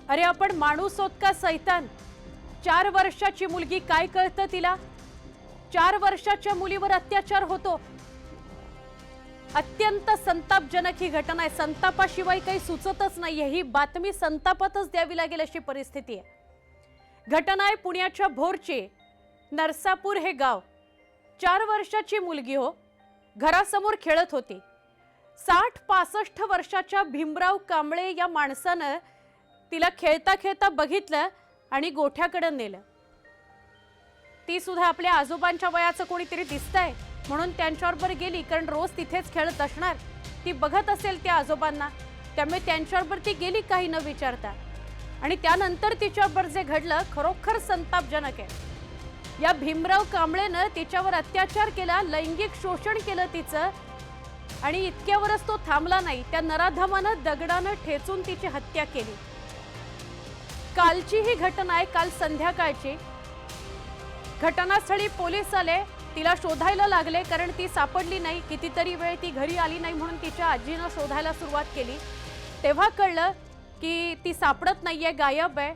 अरे आपण माणूस होत का सैतान? 4 वर्षाची मुलगी, काय कळतं तिला? 4 वर्षाच्या मुलीवर अत्याचार होतो. अत्यंत संतापजनक ही घटना आहे. संतापाशिवाय काही सुचतच नाहीये. ही बातमी संतापातच द्यावी लागेल अशी परिस्थिती आहे. घटना आहे पुण्याच्या भोरची. नरसापूर हे गाव. 4 वर्षाची मुलगी हो, घरासमोर खेळत होती. 60-65 वर्षाच्या भीमराव कांबळे या माणसानं तिला खेळता खेळता बघितलं आणि गोठ्याकडे नेलं. ती सुद्धा आपल्या आजोबांच्या वयाचं कोणीतरी दिसतंय म्हणून त्यांच्याबरोबर गेली, कारण रोज तिथेच खेळत असणार. ती बघत असेल त्या आजोबांना, त्यामुळे त्यांच्याबरोबर ती गेली काही न विचारता. आणि त्यानंतर तिच्याबरोबर जे घडलं खरोखर संतापजनक आहे. या भीमराव कांबळेनं तिच्यावर अत्याचार केला, लैंगिक शोषण केलं तिचं. आणि इतक्यावरच तो थांबला नाही, त्या नराधमानं दगडानं ठेचून तिची हत्या केली. कालची ही घटना आहे, काल संध्याकाळची. घटनास्थळी पोलीस आले, तिला शोधायला लागले कारण ती सापडली नाही. कितीतरी वेळ ती घरी आली नाही म्हणून तिच्या आजीनं शोधायला सुरुवात केली. तेव्हा कळलं की ती सापडत नाहीये, गायब आहे.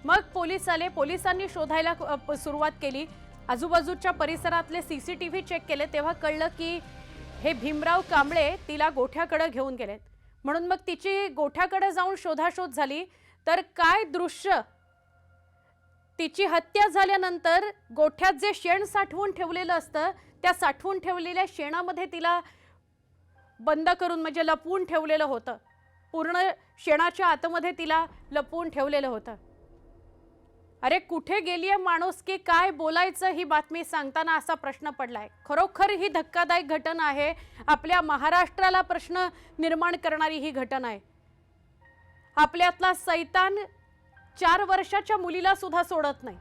मग पोलीस आले, पोलिसांनी शोधायला सुरुवात केली. आजूबाजूच्या परिसरातले सीसीटीव्ही चेक केले, तेव्हा कळलं की हे भीमराव कांबळे तिला गोठ्याकडे घेऊन गेलेत. म्हणून मग तिची गोठ्याकडे जाऊन शोधाशोध झाली. तर काय दृश्य! तिची हत्या झाल्यानंतर गोठ्यात जे शेण साठवून ठेवलेलं असतं, त्या साठवून ठेवलेल्या शेणामध्ये तिला बंद करून म्हणजे लपवून ठेवलेलं होतं. पूर्ण शेणाच्या आतमध्ये तिला लपवून ठेवलेलं होतं. अरे कुठे गेलीये माणूस, की काय बोलायचं ही बातमी सांगताना असा प्रश्न पडलाय. खरोखर ही धक्कादायक घटना आहे. आपल्या महाराष्ट्राला प्रश्न निर्माण करणारी ही घटना आहे. आपल्यातला सैतान 4 वर्षाच्या मुलीला सुद्धा सोडत नाही.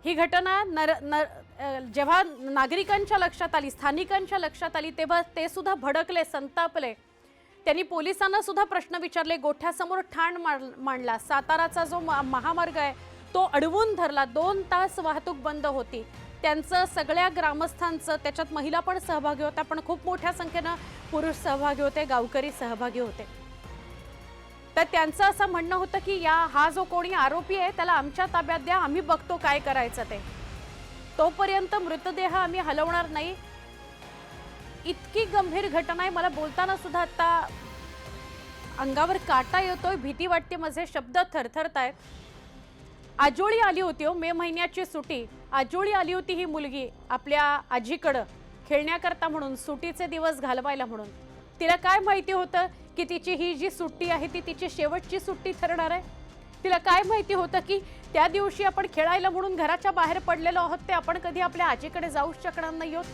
ही घटना जेव्हा नागरिकांच्या लक्षात आली, स्थानिकांच्या लक्षात आली, तेव्हा ते सुद्धा भडकले, संतापले. त्यांनी पोलिसांना सुद्धा प्रश्न विचारले. गोठ्यासमोर ठाण मांडला. साताराचा जो महामार्ग आहे तो अडवून धरला. 2 तास वाहतूक बंद होती. त्यांचं सगळ्या ग्रामस्थांचं, त्याच्यात महिला पण सहभागी होत्या, पण खूप मोठ्या संख्येनं पुरुष सहभागी होते, गावकरी सहभागी होते. तर त्यांचं असं म्हणणं होतं की हा जो कोणी आरोपी आहे त्याला आमच्या ताब्यात द्या, आम्ही बघतो काय करायचं ते. तोपर्यंत मृतदेह आम्ही हलवणार नाही. इतकी गंभीर घटना आहे. मला बोलताना सुद्धा आता अंगावर काटा येतोय, भीती वाटते, माझे शब्द थरथरतायत. आजोळी आली होती हो, मे महिन्याची सुट्टी. आजोळी आली होती ही मुलगी आपल्या आजीकडं खेळण्याकरता म्हणून, सुट्टीचे दिवस घालवायला म्हणून. तिला काय माहिती होतं की तिची ही जी सुट्टी आहे ती तिची शेवटची सुट्टी ठरणार आहे? तिला काय माहिती होतं की त्या दिवशी आपण खेळायला म्हणून घराच्या बाहेर पडलेलो आहोत, ते आपण कधी आपल्या आजीकडे जाऊ शकणार नाही आहोत,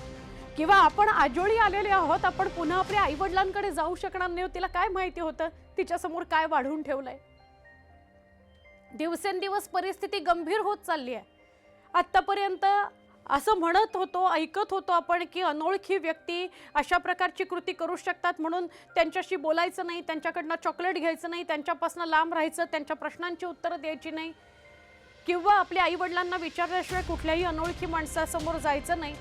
किंवा आपण आजोळी आलेले आहोत, आपण पुन्हा आपल्या आई वडिलांकडे जाऊ शकणार नाही. तिला काय माहिती होतं तिच्यासमोर काय वाढवून ठेवलंय? दिवसेंदिवस परिस्थिती गंभीर होत चालली आहे. आतापर्यंत असं म्हणत होतो, ऐकत होतो आपण की अनोळखी व्यक्ती अशा प्रकारची कृती करू शकतात, म्हणून त्यांच्याशी बोलायचं नाही, त्यांच्याकडनं चॉकलेट घ्यायचं नाही, त्यांच्यापासून लांब राहायचं, त्यांच्या प्रश्नांची उत्तरं द्यायची नाही, किंवा आपल्या आई वडिलांना विचारल्याशिवाय कुठल्याही अनोळखी माणसासमोर जायचं नाही.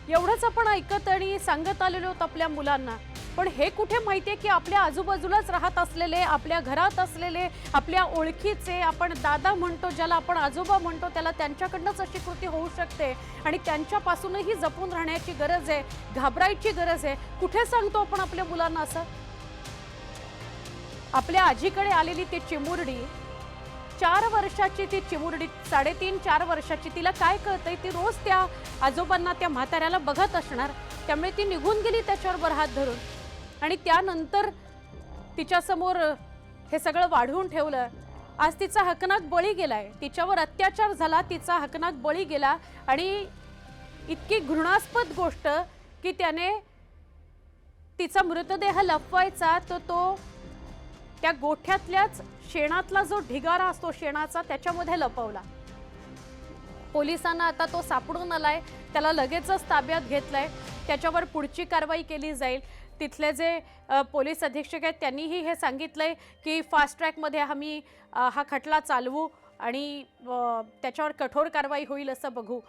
एवढंच आपण ऐकत आणि सांगत आलेलो आहोत आपल्या मुलांना. पण हे कुठे माहितीये की आपल्या आजूबाजूलाच राहत असलेले, आपल्या घरात असलेले, आपल्या ओळखीचे, आपण दादा म्हणतो ज्याला, आपण आजोबा म्हणतो त्याला, त्यांच्याकडनंच अशी कृती होऊ शकते. आणि त्यांच्यापासूनही जपून राहण्याची गरज आहे, घाबरायची गरज आहे. कुठे सांगतो आपण आपल्या मुलांना असं? आपल्या आजीकडे आलेली ती चिमुरडी, 4 वर्षाची ती चिमुरडी, 3.5-4 वर्षाची, तिला काय कळतंय? ती रोज त्या आजोबांना, त्या म्हाताऱ्याला बघत असणार. त्यामुळे ती निघून गेली त्याच्यावर हात धरून. आणि त्यानंतर तिच्यासमोर हे सगळं वाढवून ठेवलं. आज तिचा हकनाक बळी गेलाय, तिच्यावर अत्याचार झाला, तिचा हकनाक बळी गेला. आणि इतकी घृणास्पद गोष्ट की त्याने तिचा मृतदेह लपवायचा, तो त्या गोठ्यातल्याच शेणातला जो ढिगारा असतो शेणाचा, त्याच्यामध्ये लपवला. पोलिसांना आता तो सापडून आलाय, त्याला लगेचच ताब्यात घेतलंय. त्याच्यावर पुढची कारवाई केली जाईल. तिथले जे पोलीस अधीक्षक आहेत त्यांनीही हे सांगितलंय की फास्ट ट्रॅकमध्ये आम्ही हा खटला चालवू आणि त्याच्यावर कठोर कारवाई होईल असं बघू.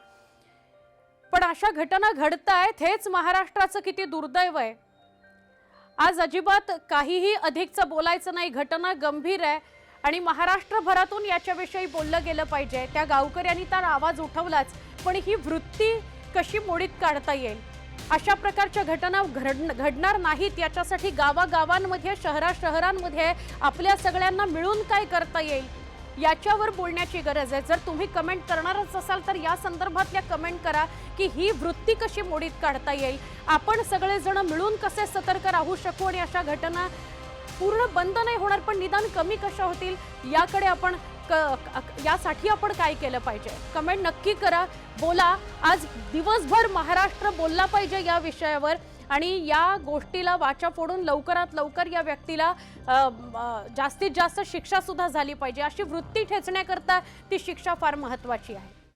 पण अशा घटना घडतायत, हेच महाराष्ट्राचं किती दुर्दैव आहे. आज अजिबात काहीही अधिकचं बोलायचं नाही। घटना गंभीर आहे आणि महाराष्ट्रभरातून याच्याविषयी बोललं गेलं पाहिजे। त्या गावकऱ्यांनी तर आवाज उठवलाच, पण ही वृत्ती कशी मोडीत काढता येईल, अशा प्रकारच्या घटना घडणार नाहीत याच्यासाठी गावागावांमध्ये शहरांमध्ये आपल्या सगळ्यांना मिळून काय करता येईल याच्यावर बोलण्याची गरज आहे। जर तुम्ही कमेंट करणारच असाल तर या संदर्भातल्या कमेंट करा की ही वृत्ती कशी मोडीत काढता येईल, आपण सगळेजण मिळून कसे सतर्क राहू शकू आणि अशा घटना पूर्ण बंद नाही होणार पण निदान कमी कशा होतील याकडे आपण यासाठी आपण काय केलं पाहिजे। कमेंट नक्की करा, बोला। आज दिवसभर महाराष्ट्र बोलला पाहिजे या विषयावर आणि या गोष्टीला वाचा फोडून लवकरात लवकर या व्यक्तीला जास्तीत जास्त शिक्षा सुद्धा झाली पाहिजे। अशी वृत्ती ठेचण्याकरता ती शिक्षा फार महत्त्वाची आहे।